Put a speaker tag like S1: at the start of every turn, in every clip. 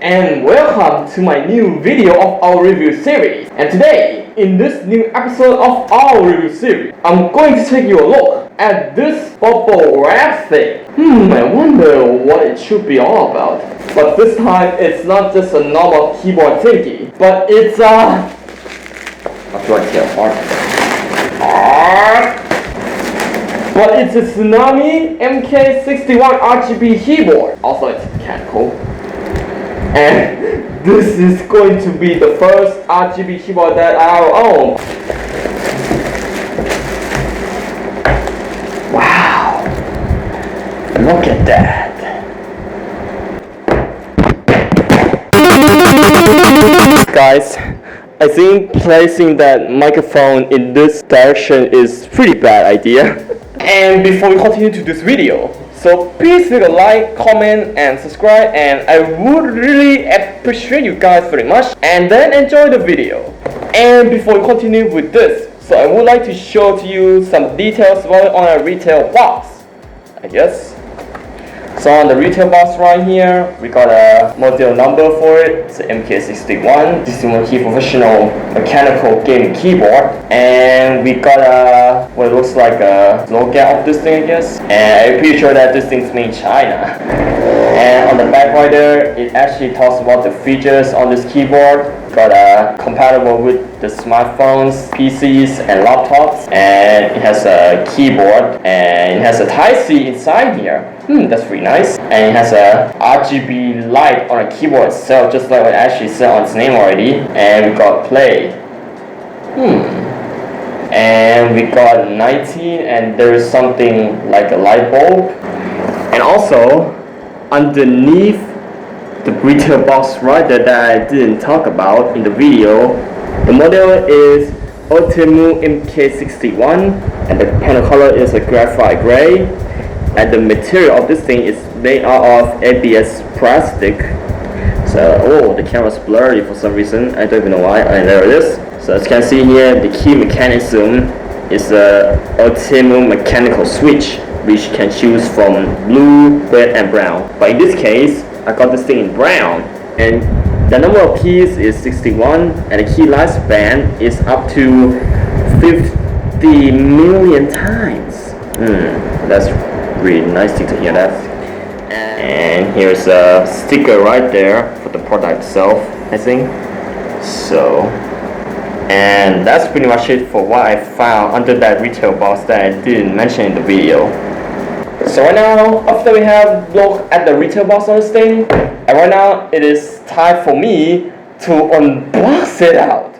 S1: and welcome to my new video of our review series. And today, in this new episode of our review series, I'm going to take you a look at this bubble wrap thing. I wonder what it should be all about. But this time, it's not just a normal keyboard thingy, but it's a... How do I tear apart? But it's a Tsunami MK61 RGB keyboard. Also, it's mechanical. And this is going to be the first RGB keyboard that I'll own. Wow! Look at that! Guys, I think placing that microphone in this direction is pretty bad idea. And before we continue to this video, so please leave a like, comment, and subscribe, and I would really appreciate you guys very much. And then enjoy the video. And before we continue with this, so I would like to show to you some details about it on a retail box, I guess. So on the retail box right here, we got a model number for it. It's an MK61 Decimal Key Professional Mechanical Gaming Keyboard. And we got a, what looks like a logo of this thing, I guess. And I'm pretty sure that this thing's made in China. And on the back right there, it actually talks about the features on this keyboard. Got a compatible with the smartphones, PCs, and laptops. And it has a keyboard, and it has a Type-C inside here. That's pretty nice. And it has a RGB light on the keyboard itself, just like what it actually said on its name already. And we got play. And we got 19, and there is something like a light bulb. And also, underneath the retail box right there that I didn't talk about in the video, the model is Ultimo MK61, and the panel color is a graphite gray. And the material of this thing is made out of ABS plastic. So, the camera's blurry for some reason. I don't even know why. And there it is. So as you can see here, the key mechanism is a Ultimo mechanical switch, which you can choose from blue, red, and brown. But in this case, I got this thing in brown. And the number of keys is 61, and the key lifespan is up to 50 million times. That's really nice to hear that. And here's a sticker right there for the product itself, I think. So, and that's pretty much it for what I found under that retail box that I didn't mention in the video. So right now, after we have looked at the retail box on this thing, and right now it is time for me to unbox it out.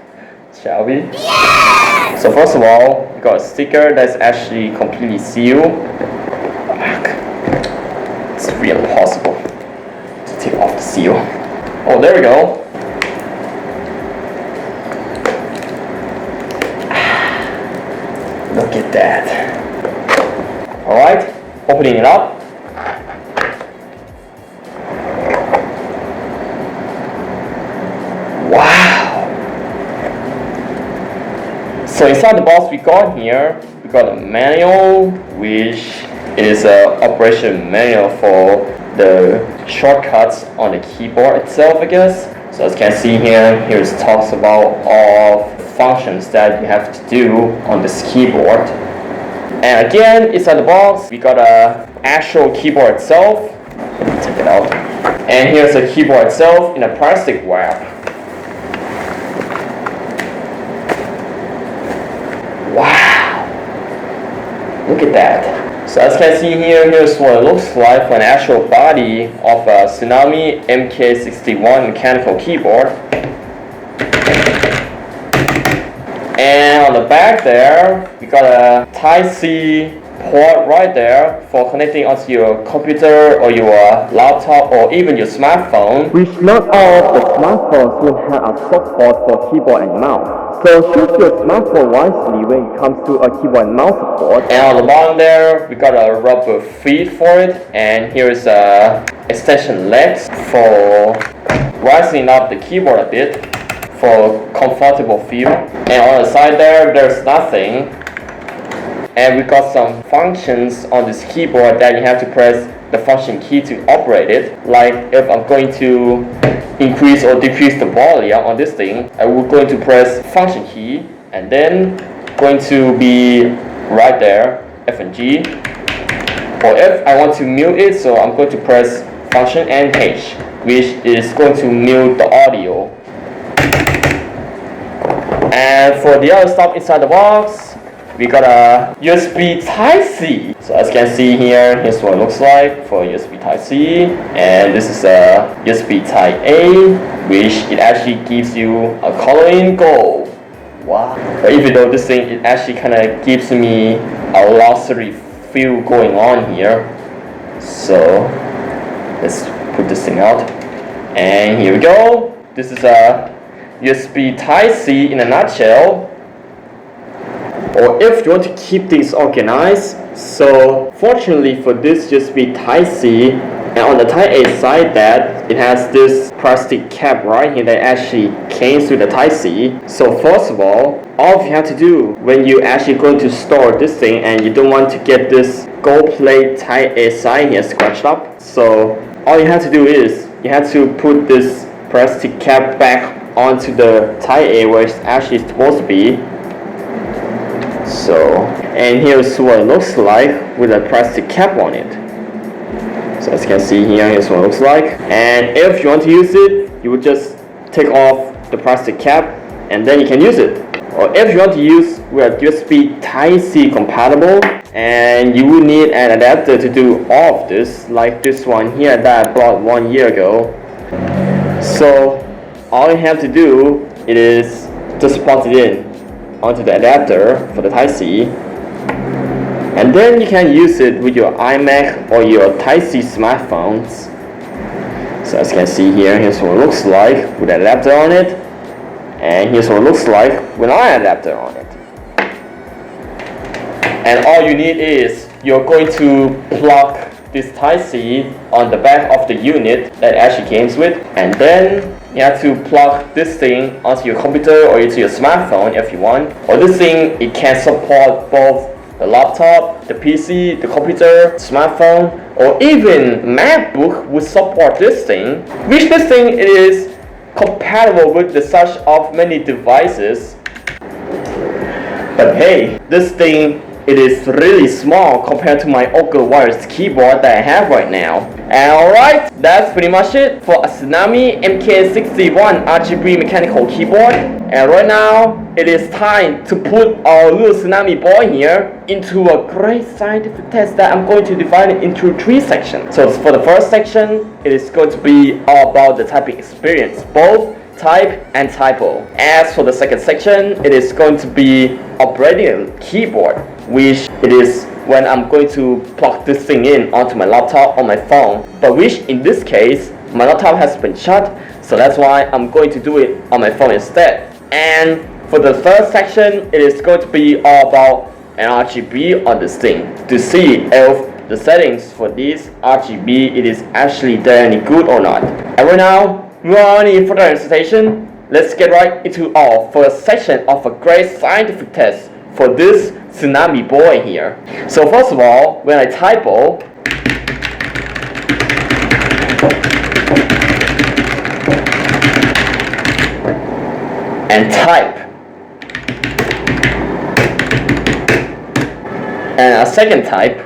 S1: Shall we? Yes! So first of all, we got a sticker that's actually completely sealed. It's really impossible to take off the seal. Oh, there we go. Look at that. Alright, opening it up. Wow! So inside the box we got here, we got a manual, which is an operation manual for the shortcuts on the keyboard itself, I guess. So as you can see here, it talks about all functions that you have to do on this keyboard. And again, inside the box, we got a actual keyboard itself. Let me take it out. And here's the keyboard itself in a plastic wrap. Wow! Look at that. So as you can see here, here's what it looks like for an actual body of a Tsunami MK61 mechanical keyboard. And on the back there, we got a Type-C port right there for connecting onto your computer or your laptop or even your smartphone. Which not all of the smartphones will have a support for keyboard and mouse. So choose your smartphone wisely when it comes to a keyboard and mouse support. And on the bottom there, we got a rubber feet for it. And here's extension legs for rising up the keyboard a bit for comfortable feel. And on the side there, there's nothing. And we got some functions on this keyboard that you have to press the function key to operate it. Like if I'm going to increase or decrease the volume on this thing, I will going to press function key and then going to be right there, F and G. Or if I want to mute it, so I'm going to press function and H, which is going to mute the audio. And for the other stuff inside the box, we got a USB Type-C. So as you can see here, here's what it looks like for USB Type-C. And this is a USB Type-A, which it actually gives you a color-in gold. Wow. But even though this thing, it actually kind of gives me a luxury feel going on here. So let's put this thing out. And here we go. This is a USB Type-C in a nutshell. Or if you want to keep things organized, so fortunately for this USB Type-C, and on the Type-A side that it has this plastic cap right here that actually came through the Type-C. So first of all you have to do when you actually going to store this thing and you don't want to get this gold plate Type-A side here scratched up, so all you have to do is you have to put this plastic cap back onto the Type-A where it's actually supposed to be. So, and here's what it looks like with a plastic cap on it. So as you can see here, here's what it looks like. And if you want to use it, you would just take off the plastic cap and then you can use it. Or if you want to use with USB Type-C compatible, and you will need an adapter to do all of this, like this one here that I bought 1 year ago. So all you have to do is just plug it in onto the adapter for the Type-C, and then you can use it with your iMac or your Type-C smartphones. So as you can see here, here's what it looks like with an adapter on it, and here's what it looks like without an adapter on it. And all you need is you're going to plug this Type-C on the back of the unit that it actually comes with, and then you have to plug this thing onto your computer or into your smartphone if you want. Or this thing, it can support both the laptop, the PC, the computer, smartphone, or even MacBook would support this thing, which this thing is compatible with the such of many devices. But hey, this thing, it is really small compared to my Oka wireless keyboard that I have right now. And alright, that's pretty much it for a Tsunami MK61 RGB mechanical keyboard. And right now, it is time to put our little Tsunami boy here into a great scientific test that I'm going to divide it into 3 sections. So for the first section, it is going to be all about the typing experience, both type and typo. As for the second section, it is going to be operating a keyboard, which it is when I'm going to plug this thing in onto my laptop or my phone, but which in this case my laptop has been shut, so that's why I'm going to do it on my phone instead. And for the third section, it is going to be all about an RGB on this thing to see if the settings for this RGB it is actually there any good or not. And right now, without any further hesitation, let's get right into our first section of a great scientific test for this Tsunami boy here. So first of all, when I typo, and type, and a second type,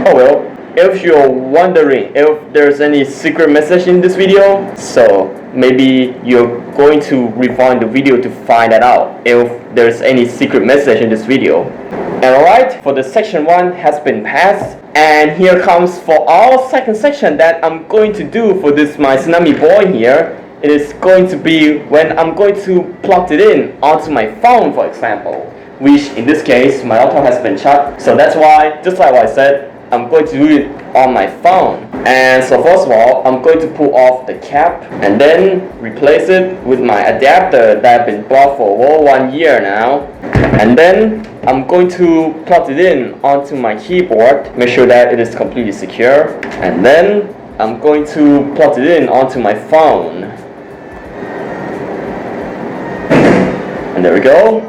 S1: oh well, if you're wondering if there's any secret message in this video, so maybe you're going to rewind the video to find that out if there's any secret message in this video. And alright, for the section 1 has been passed, and here comes for our second section that I'm going to do for this my Tsunami boy here. It is going to be when I'm going to plug it in onto my phone, for example, which in this case my laptop has been shut, so that's why, just like what I said, I'm going to do it on my phone. And so first of all, I'm going to pull off the cap and then replace it with my adapter that I've been bought for over 1 year now. And then I'm going to plug it in onto my keyboard, make sure that it is completely secure. And then I'm going to plug it in onto my phone. And there we go.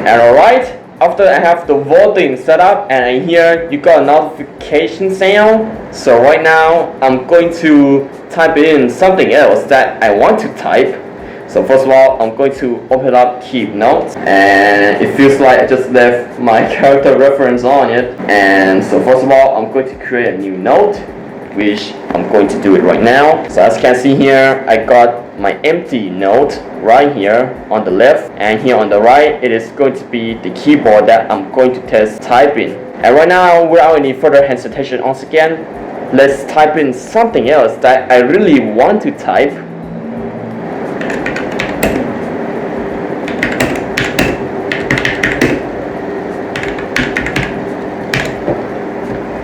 S1: And alright, after I have the volume set up and I hear you got a notification sound, so right now I'm going to type in something else that I want to type. So first of all, I'm going to open up Keep Notes, and it feels like I just left my character reference on it. And so first of all, I'm going to create a new note, which I'm going to do it right now. So as you can see here, I got my empty note right here on the left, and here on the right, it is going to be the keyboard that I'm going to test typing. And right now, without any further hesitation, once again, let's type in something else that I really want to type.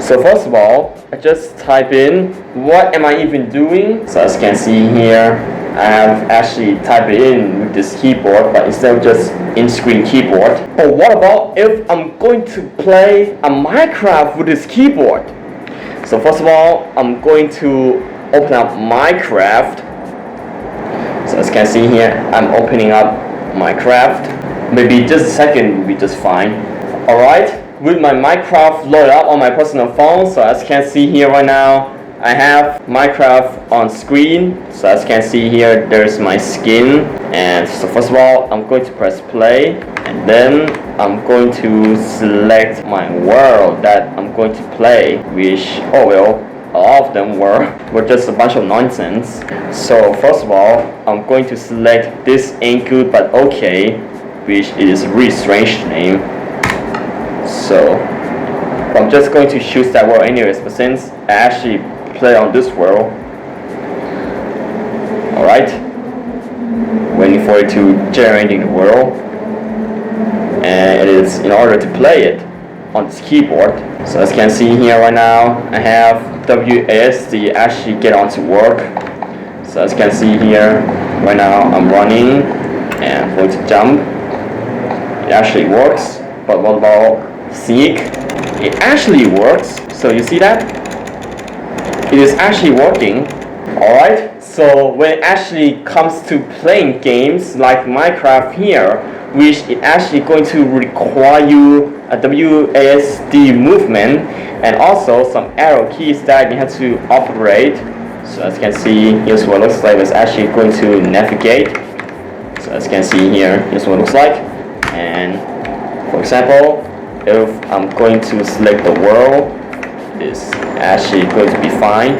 S1: So first of all, I just type in what am I even doing. So as you can see here, I have actually typed it in with this keyboard, but instead of just in-screen keyboard. But what about if I'm going to play a Minecraft with this keyboard? So first of all, I'm going to open up Minecraft. So as you can see here, I'm opening up Minecraft. Maybe just a second will be just fine. Alright. With my Minecraft loaded up on my personal phone, so as you can see here right now, I have Minecraft on screen. So as you can see here, there's my skin. And so first of all, I'm going to press play, and then I'm going to select my world that I'm going to play, which, oh well, a lot of them were just a bunch of nonsense. So first of all, I'm going to select this ain't good but okay, which is a really strange name. So I'm just going to choose that world anyways, but since I actually play on this world, alright, waiting for it to generate the world, and it is in order to play it on this keyboard. So as you can see here right now, I have WASD actually get onto work. So as you can see here right now, I'm running and I'm going to jump. It actually works. But what about Seek? It actually works. So you see that? It is actually working. Alright, so when it actually comes to playing games like Minecraft here, which it actually going to require you a WASD movement and also some arrow keys that you have to operate. So as you can see, here's what it looks like. It's actually going to navigate. So as you can see here, here's what it looks like. And for example, if I'm going to select the world, it's actually going to be fine.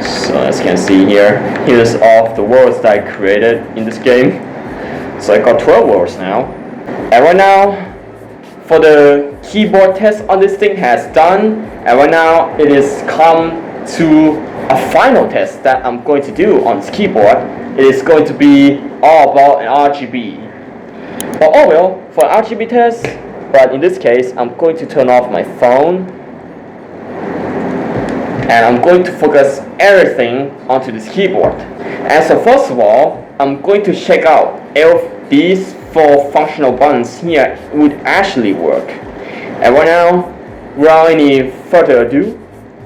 S1: So as you can see here, here's all of the worlds that I created in this game. So I got 12 worlds now. And right now, for the keyboard test on this thing has done. And right now, it is come to a final test that I'm going to do on this keyboard. It is going to be all about an RGB. But oh well, for an RGB test, but in this case, I'm going to turn off my phone and I'm going to focus everything onto this keyboard. And so first of all, I'm going to check out if these 4 functional buttons here would actually work. And right now, without any further ado,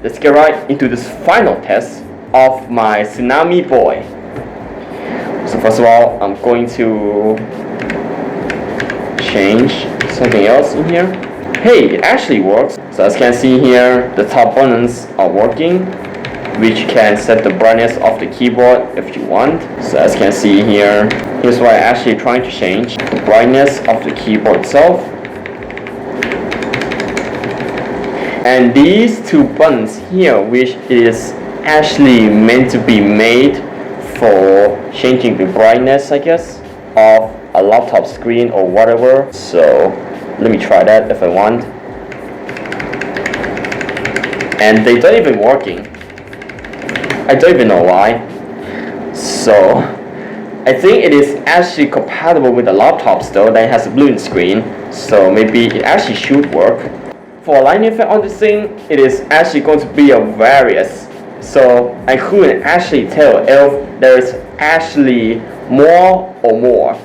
S1: let's get right into this final test of my Tsunami boy. So first of all, I'm going to change something else in here. Hey, it actually works. So as you can see here, the top buttons are working, which you can set the brightness of the keyboard if you want. So as you can see here, here's what I'm actually trying to change, the brightness of the keyboard itself. And these 2 buttons here, which is actually meant to be made for changing the brightness, I guess, of a laptop screen or whatever. So let me try that if I want. And they don't even working. I don't even know why. So I think it is actually compatible with the laptops though that has a blue screen. So maybe it actually should work. For a lighting effect on this thing, it is actually going to be a various. So I couldn't actually tell if there's actually more or more.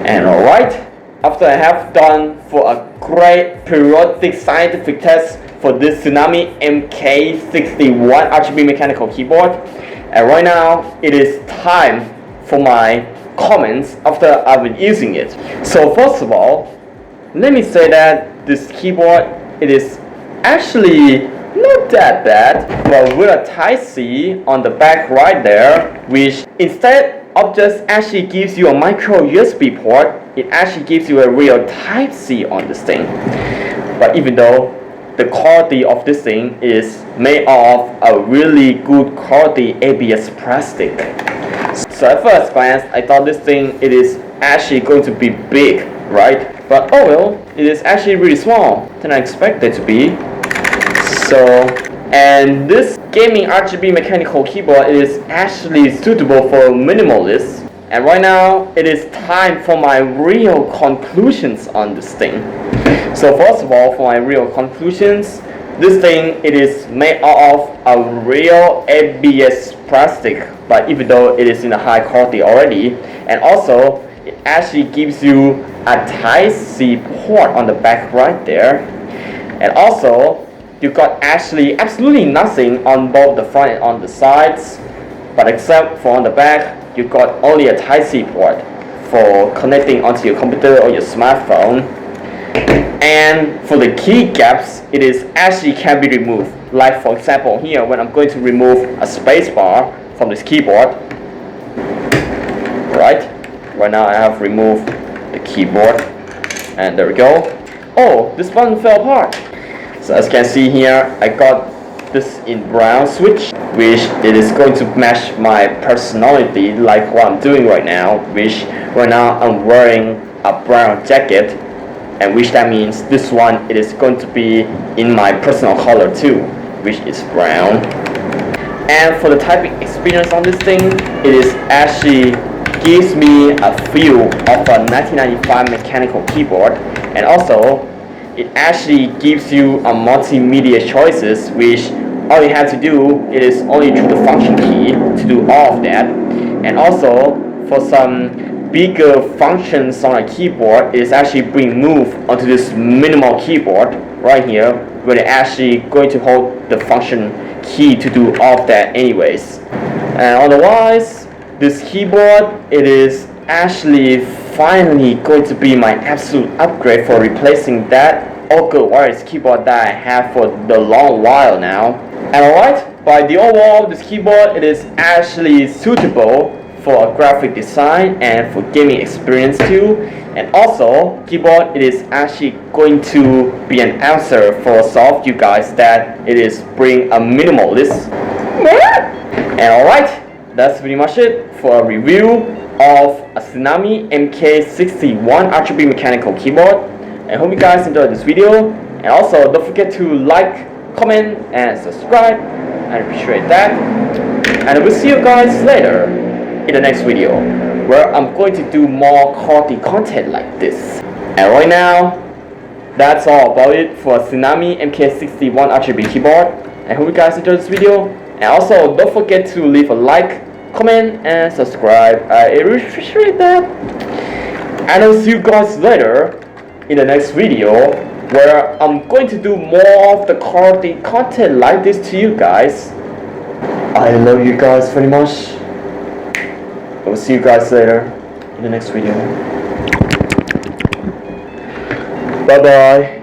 S1: And alright, after I have done for a great periodic scientific test for this Tsunami MK61 RGB mechanical keyboard, and right now it is time for my comments after I've been using it. So first of all, let me say that this keyboard, it is actually not that bad, but with a Type-C on the back right there, which instead of just actually gives you a micro USB port, it actually gives you a real Type-C on this thing. But even though the quality of this thing is made of a really good quality ABS plastic. So at first glance, I thought this thing, it is actually going to be big, right? But oh well, it is actually really small than I expected it to be. So, and this gaming RGB mechanical keyboard is actually suitable for minimalists. And right now, it is time for my real conclusions on this thing. So first of all, for my real conclusions, this thing, it is made out of a real ABS plastic, but even though it is in a high quality already, and also it actually gives you a Type-C port on the back right there, and also you got actually absolutely nothing on both the front and on the sides, but except for on the back, you got only a Type-C port for connecting onto your computer or your smartphone. And for the key gaps, it is actually can be removed. Like for example here, when I'm going to remove a spacebar from this keyboard, right now I have removed the keyboard, and there we go. Oh, this button fell apart. So as you can see here, I got this in brown switch, which it is going to match my personality like what I'm doing right now, which right now I'm wearing a brown jacket, and which that means this one, it is going to be in my personal color too, which is brown. And for the typing experience on this thing, it is actually gives me a feel of a 1995 mechanical keyboard, and also it actually gives you a multimedia choices, which all you have to do is only through the function key to do all of that. And also for some bigger functions on a keyboard, it is actually being moved onto this minimal keyboard right here, where they're actually going to hold the function key to do all of that anyways. And otherwise, this keyboard, it is actually finally going to be my absolute upgrade for replacing that old wireless keyboard that I have for the long while now. And alright, by the overall, this keyboard, it is actually suitable for a graphic design and for gaming experience too. And also, keyboard, it is actually going to be an answer for some of you guys that it is bring a minimalist. And alright, that's pretty much it for a review of a Tsunami MK61 RGB mechanical keyboard. I hope you guys enjoyed this video, and also don't forget to like, comment, and subscribe. I appreciate that. And we'll see you guys later in the next video, where I'm going to do more quality content like this. And right now, that's all about it for Tsunami MK61 RGB keyboard. I hope you guys enjoyed this video, and also don't forget to leave a like, comment, and subscribe. I appreciate that. And I'll see you guys later in the next video, where I'm going to do more of the quality content like this to you guys. I love you guys very much. I will see you guys later in the next video. Bye bye.